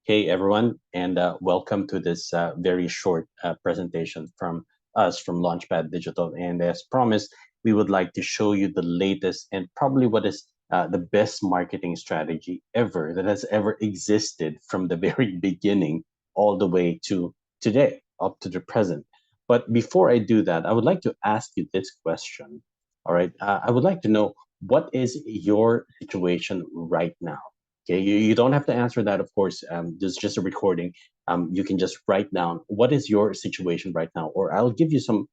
Hey everyone, and welcome to this very short presentation from us from Launchpad Digital. And as promised, we would like to show you the latest and probably what is the best marketing strategy ever that has ever existed from the very beginning all the way to today, up to the present. But before I do that, I would like to ask you this question. All right, I would like to know what is your situation right now? Okay, you don't have to answer that, of course. This is just a recording. You can just write down what is your situation right now, or I'll give you some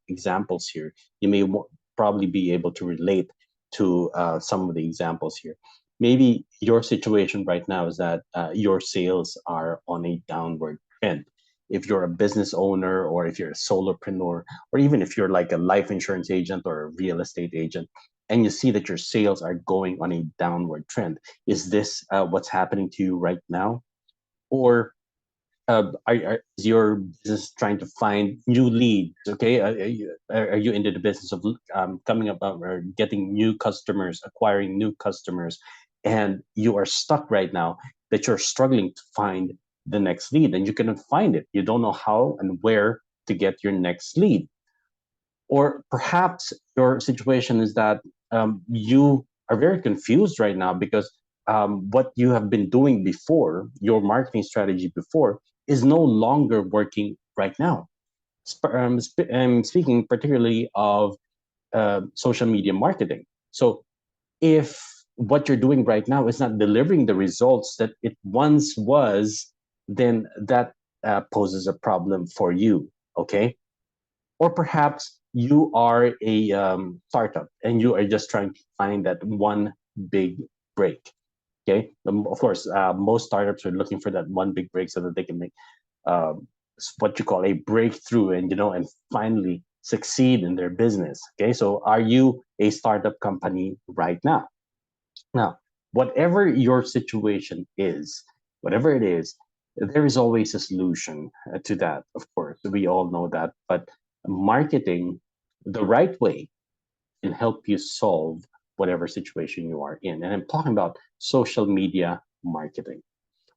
examples here. You may probably be able to relate to some of the examples here. Maybe your situation right now is that your sales are on a downward trend. If you're a business owner, or if you're a solopreneur, or even if you're like a life insurance agent or a real estate agent, and you see that your sales are going on a downward trend, is this what's happening to you right now? Or is your business trying to find new leads? Okay, are you into the business of coming up or getting new customers, acquiring new customers, and you are stuck right now that you're struggling to find the next lead and you cannot find it? You don't know how and where to get your next lead. Or perhaps your situation is that you are very confused right now because what you have been doing before, your marketing strategy before, is no longer working right now. I'm speaking particularly of social media marketing. So if what you're doing right now is not delivering the results that it once was, then that poses a problem for you. Okay. Or perhaps you are a startup and you are just trying to find that one big break. Okay, of course, most startups are looking for that one big break so that they can make um, what you call a breakthrough, and and finally succeed in their business. Okay, so are you a startup company right now? Now, whatever your situation is, whatever it is, there is always a solution to that. Of course, we all know that. But marketing the right way can help you solve whatever situation you are in. And I'm talking about social media marketing,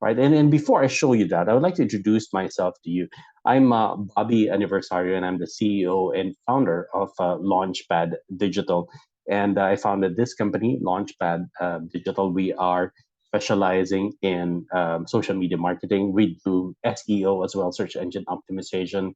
right? And before I show you that, I would like to introduce myself to you. I'm Bobby Aniversario, and I'm the CEO and founder of Launchpad Digital. And I founded this company, Launchpad Digital. We are specializing in social media marketing. We do SEO as well, search engine optimization.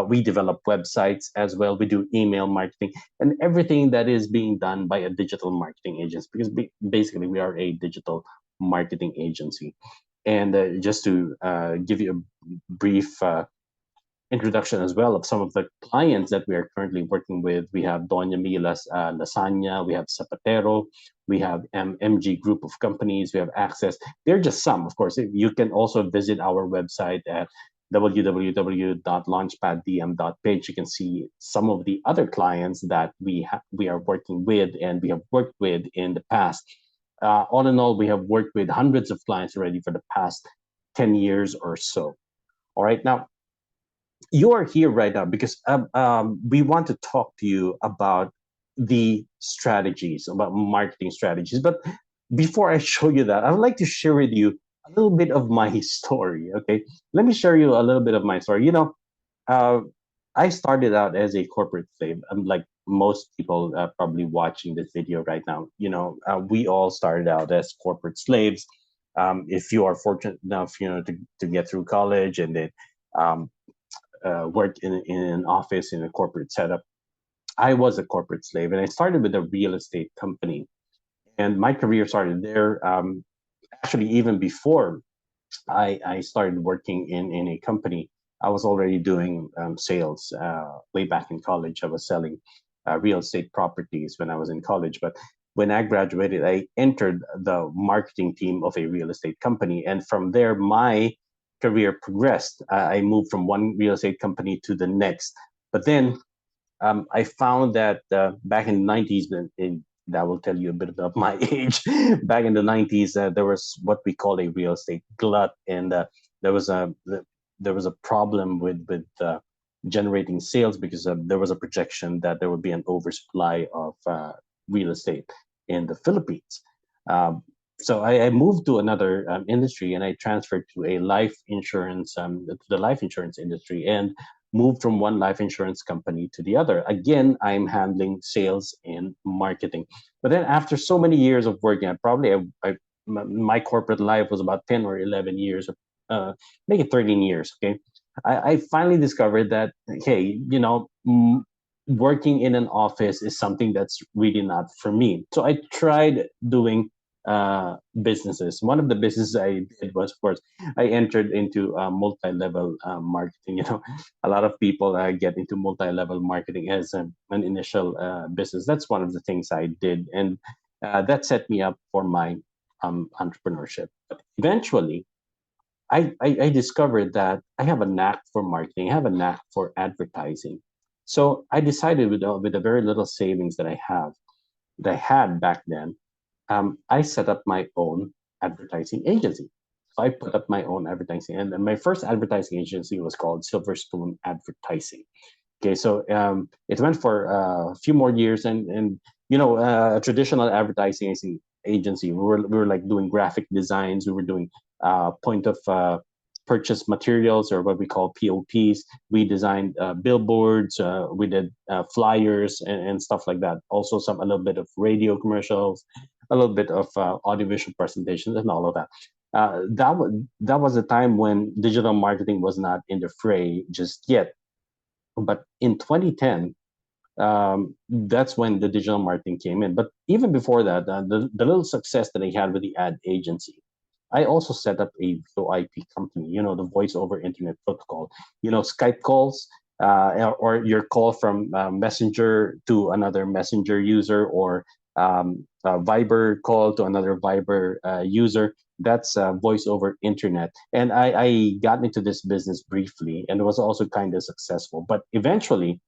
We develop websites as well. We do email marketing and everything that is being done by a digital marketing agency, because basically we are a digital marketing agency. And just to give you a brief introduction as well of some of the clients that we are currently working with, we have Doña Mila's Lasagna, we have Zapatero, we have MG Group of Companies, we have Access. They're just some, of course. You can also visit our website at www.launchpaddm.page. You can see some of the other clients that we are working with and we have worked with in the past. All in all, we have worked with hundreds of clients already for the past 10 years or so. All right. Now, you are here right now because we want to talk to you about the strategies, about marketing strategies. But before I show you that, I would like to share with you a little bit of my story. Okay. Let me share you a little bit of my story. Uh, I started out as a corporate slave. I'm like most people probably watching this video right now. We all started out as corporate slaves. If you are fortunate enough, to get through college and then um, work in an office in a corporate setup, I was a corporate slave, and I started with a real estate company. And my career started there. Actually, even before I started working in a company, I was already doing sales way back in college. I was selling real estate properties when I was in college. But when I graduated, I entered the marketing team of a real estate company. And from there, my career progressed. I moved from one real estate company to the next. But then I found that back in the 90s, that will tell you a bit about my age. Back in the 90s, there was what we call a real estate glut, and there was a there was a problem with generating sales because there was a projection that there would be an oversupply of real estate in the Philippines. Um, So I moved to another industry, and I transferred to a life insurance to the life insurance industry, and moved from one life insurance company to the other. Again, I'm handling sales and marketing. But then after so many years of working, my corporate life was about 10 or 11 years, uh, make it 13 years. Okay. I finally discovered that, hey, working in an office is something that's really not for me. So I tried doing businesses. One of the businesses I did was, of course, I entered into multi-level marketing. A lot of people get into multi-level marketing as an initial business. That's one of the things I did, and that set me up for my entrepreneurship. But eventually, I discovered that I have a knack for marketing. I have a knack for advertising. So I decided with the very little savings that I had back then, I set up my own advertising agency. So I put up my own advertising, and my first advertising agency was called Silverstone Advertising. Okay, so it went for a few more years, and a traditional advertising agency. We were like doing graphic designs. We were doing point of purchase materials, or what we call POPs. We designed billboards. We did flyers and stuff like that. Also, a little bit of radio commercials, a little bit of audiovisual presentations, and all of that. That was a time when digital marketing was not in the fray just yet. But in 2010, that's when the digital marketing came in. But even before that, the little success that I had with the ad agency, I also set up a VoIP company, the voice over internet protocol, Skype calls, or your call from Messenger to another Messenger user, or a Viber call to another Viber user. That's voice over internet. And I got into this business briefly, and it was also kind of successful. But eventually,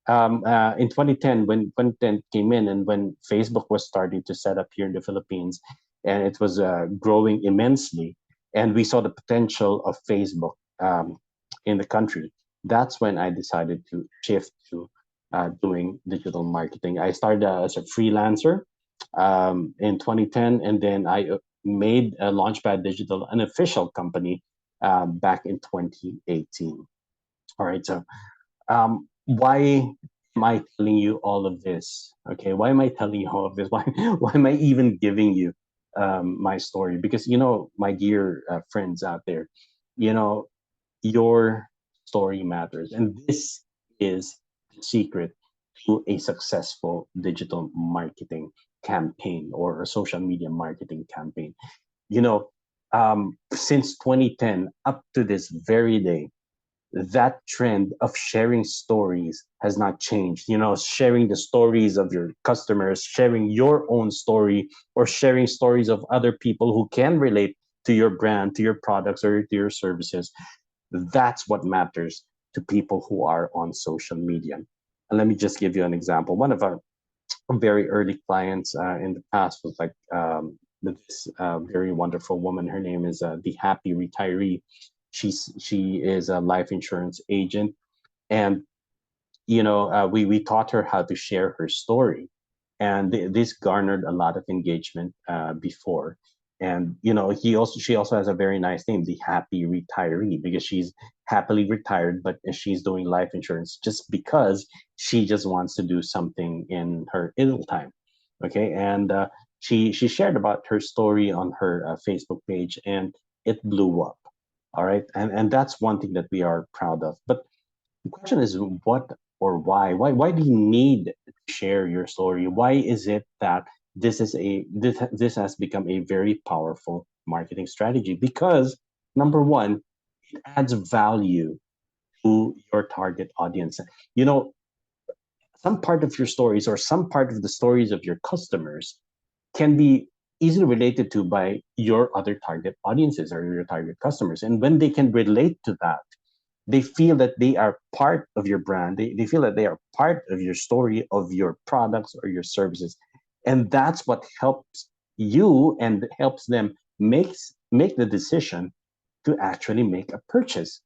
in 2010, when 2010 came in, and when Facebook was starting to set up here in the Philippines, and it was growing immensely, and we saw the potential of Facebook in the country, that's when I decided to shift to doing digital marketing. I started as a freelancer in 2010, and then I made Launchpad Digital an official company back in 2018. All right, so why am I telling you all of this? Okay, why am I telling you all of this? Why am I even giving you my story? Because my dear friends out there, you know, your story matters, and this is the secret to a successful digital marketing campaign or a social media marketing campaign. You know, since 2010 up to this very day, that trend of sharing stories has not changed. Sharing the stories of your customers, sharing your own story, or sharing stories of other people who can relate to your brand, to your products, or to your services. That's what matters to people who are on social media. And let me just give you an example. One of our very early clients in the past was like this very wonderful woman. Her name is the Happy Retiree. She is a life insurance agent, and we taught her how to share her story, and this garnered a lot of engagement before. And she also has a very nice name, the Happy Retiree, because she's happily retired, but she's doing life insurance just because she just wants to do something in her idle time. Okay, and she shared about her story on her Facebook page, and it blew up. All right, and that's one thing that we are proud of. But the question is, what or why? Why do you need to share your story? Why is it that this has become a very powerful marketing strategy? Because number one, it adds value to your target audience. You know, some part of your stories, or some part of the stories of your customers, can be easily related to by your other target audiences or your target customers. And when they can relate to that, they feel that they are part of your brand. They feel that they are part of your story, of your products or your services. And that's what helps you and helps them make the decision to actually make a purchase.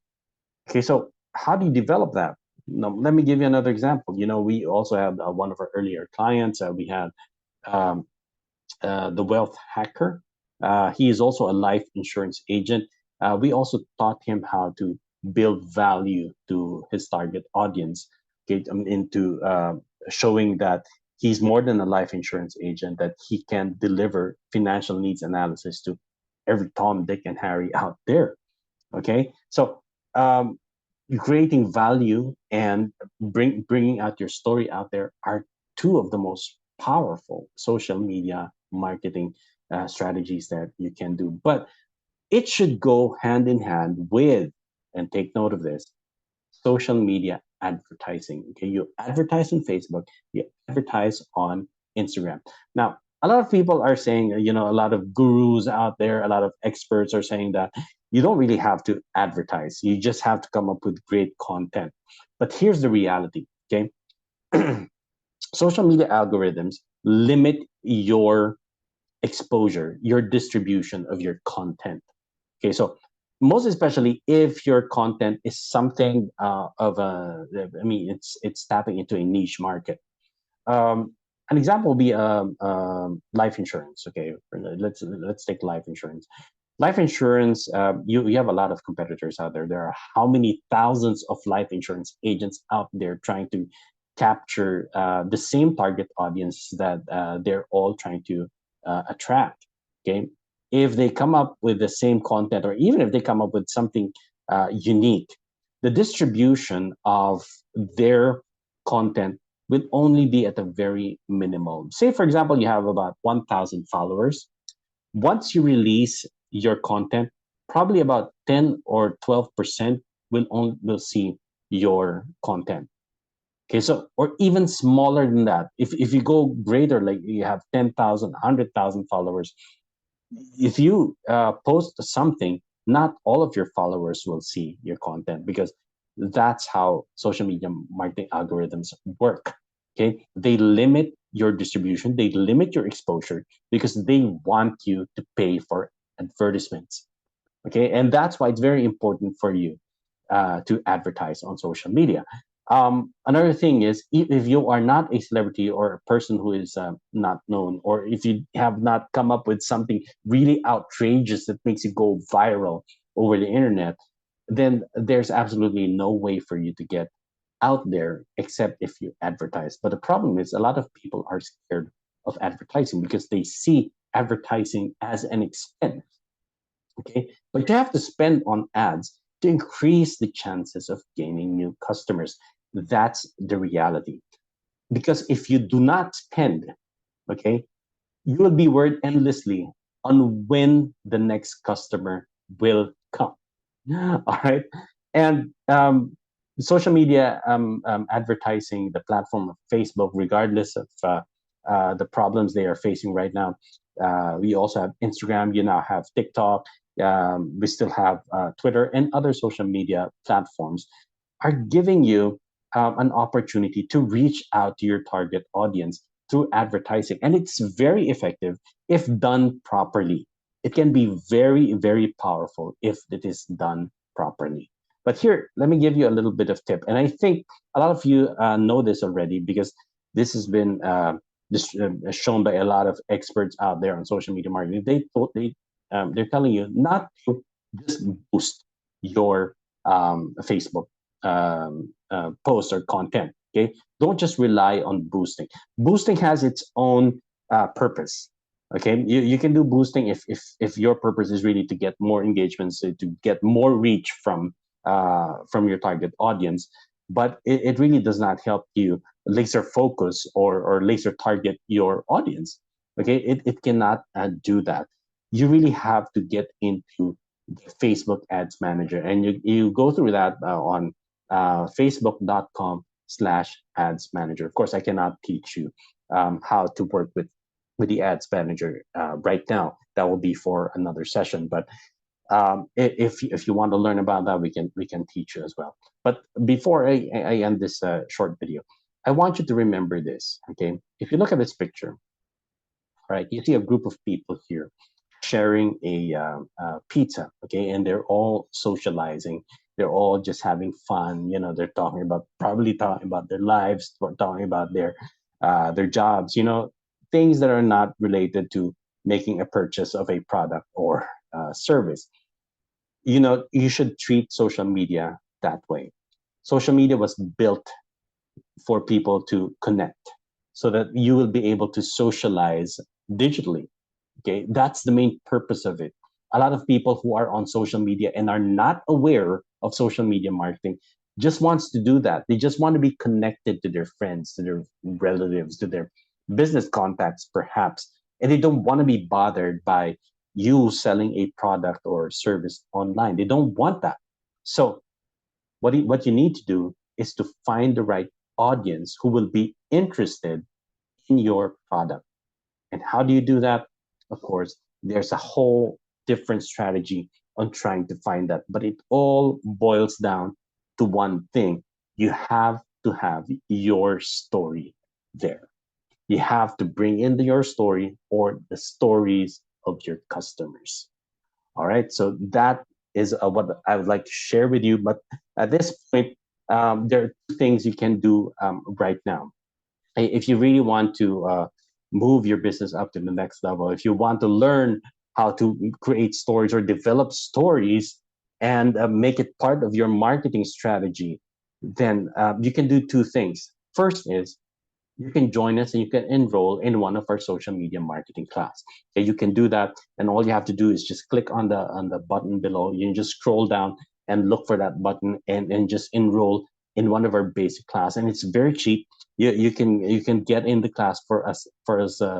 Okay, so how do you develop that? Now, let me give you another example. We also have one of our earlier clients. We had um, the Wealth Hacker. He is also a life insurance agent. We also taught him how to build value to his target audience, okay, into showing that he's more than a life insurance agent, that he can deliver financial needs analysis to every Tom, Dick, and Harry out there. Okay, so um, creating value and bringing out your story out there are two of the most powerful social media marketing strategies that you can do. But it should go hand in hand with, and take note of this, social media advertising. Okay, you advertise on Facebook, you advertise on Instagram. Now, a lot of people are saying, a lot of gurus out there, a lot of experts are saying that you don't really have to advertise. You just have to come up with great content. But here's the reality, okay? Social media algorithms limit your exposure, your distribution of your content. Okay, so most especially if your content is something of a, I mean, it's tapping into a niche market. An example will be life insurance. Okay, let's take life insurance. Life insurance, you have a lot of competitors out there. There are how many thousands of life insurance agents out there trying to capture the same target audience that they're all trying to attract. Okay, if they come up with the same content, or even if they come up with something unique, the distribution of their content will only be at a very minimal. Say, for example, you have about 1,000 followers. Once you release your content, probably about 10 or 12% will see your content. Okay, so, or even smaller than that. If you go greater, like you have 10,000, 100,000 followers, if you post something, not all of your followers will see your content, because that's how social media marketing algorithms work. Okay, they limit your distribution, they limit your exposure because they want you to pay for advertisements. Okay, and that's why it's very important for you to advertise on social media. Another thing is, if you are not a celebrity or a person who is not known, or if you have not come up with something really outrageous that makes you go viral over the internet, then there's absolutely no way for you to get out there except if you advertise. But the problem is, a lot of people are scared of advertising because they see advertising as an expense. Okay, but you have to spend on ads to increase the chances of gaining new customers. That's the reality. Because if you do not spend, okay, you will be worried endlessly on when the next customer will come. All right. And social media advertising, the platform of Facebook, regardless of the problems they are facing right now. We also have Instagram, you now have TikTok, we still have Twitter and other social media platforms, are giving you an opportunity to reach out to your target audience through advertising. And it's very effective if done properly. It can be very, very powerful if it is done properly. But here, let me give you a little bit of tip. And I think a lot of you know this already, because this has been shown by a lot of experts out there on social media marketing. They're telling you not to just boost your Facebook post or content. Okay, don't just rely on boosting. Boosting has its own purpose. Okay, you can do boosting if your purpose is really to get more engagements, to get more reach from your target audience. But it really does not help you laser focus or laser target your audience. Okay, it cannot do that. You really have to get into the Facebook Ads Manager, and you go through that on facebook.com/ads manager. Of course, I cannot teach you how to work with the Ads Manager right now. That will be for another session. But if you want to learn about that, we can teach you as well. But before I end this short video, I want you to remember this. Okay, if you look at this picture, right, you see a group of people here sharing a pizza. Okay, and they're all socializing. They're all just having fun. They're probably talking about their lives, or talking about their jobs. Things that are not related to making a purchase of a product or service. You know, you should treat social media that way. Social media was built for people to connect so that you will be able to socialize digitally. Okay, that's the main purpose of it. A lot of people who are on social media and are not aware of social media marketing just wants to do that. They just want to be connected to their friends, to their relatives, to their business contacts, perhaps, and they don't want to be bothered by you selling a product or service online. They don't want that. So what you need to do is to find the right audience who will be interested in your product. And how do you do that? Of course, there's a whole different strategy on trying to find that, but it all boils down to one thing. You have to have your story there. You have to bring in your story or the stories of your customers. All right. So that is what I would like to share with you. But at this point, there are two things you can do right now. If you really want to move your business up to the next level, if you want to learn how to create stories or develop stories and make it part of your marketing strategy, then you can do two things. First is you can join us and you can enroll in one of our social media marketing class. Okay, you can do that, and all you have to do is just click on the button below. You can just scroll down and look for that button and just enroll in one of our basic class, and it's very cheap. You can get in the class for as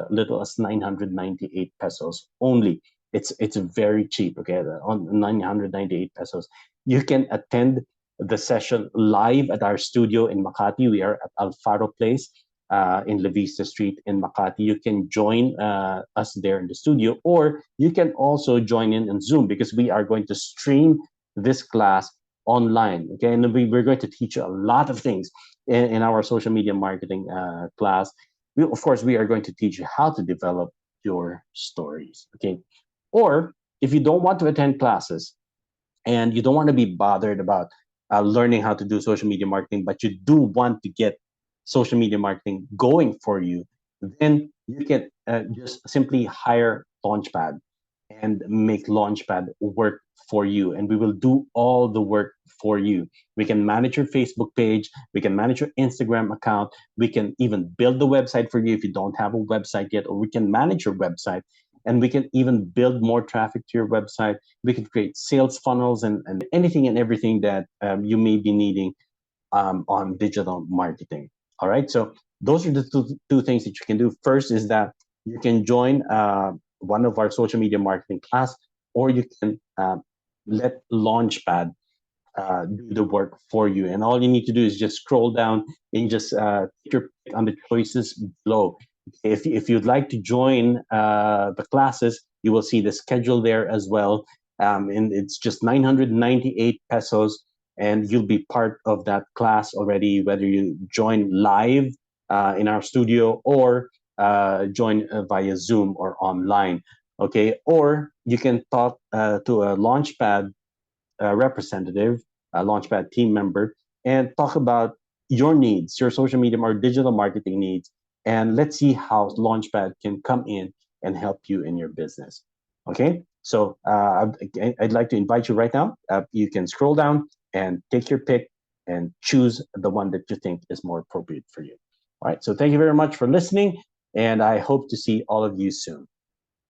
little as 998 pesos only. It's very cheap. Okay, on 998 pesos, you can attend the session live at our studio in Makati. We are at Alfaro Place in La Vista Street in Makati. You can join us there in the studio, or you can also join in Zoom because we are going to stream this class online. Okay, and we're going to teach you a lot of things in our social media marketing class. Of course, we are going to teach you how to develop your stories. Okay, or if you don't want to attend classes and you don't want to be bothered about learning how to do social media marketing, but you do want to get social media marketing going for you, then you can just simply hire Launchpad and make Launchpad work for you. And we will do all the work for you. We can manage your Facebook page, we can manage your Instagram account, we can even build the website for you if you don't have a website yet, or we can manage your website. And we can even build more traffic to your website. We can create sales funnels and anything and everything that you may be needing on digital marketing. All right. So those are the two things that you can do. First is that you can join one of our social media marketing class, or you can let Launchpad do the work for you. And all you need to do is just scroll down and just take your pick on the choices below. If you'd like to join the classes, you will see the schedule there as well. And it's just 998 pesos, and you'll be part of that class already, whether you join live in our studio or join via Zoom or online. Okay, or you can talk to a Launchpad representative, a Launchpad team member, and talk about your needs, your social media or digital marketing needs, and let's see how Launchpad can come in and help you in your business. Okay, so I'd like to invite you right now. You can scroll down and take your pick and choose the one that you think is more appropriate for you. All right, so thank you very much for listening, and I hope to see all of you soon.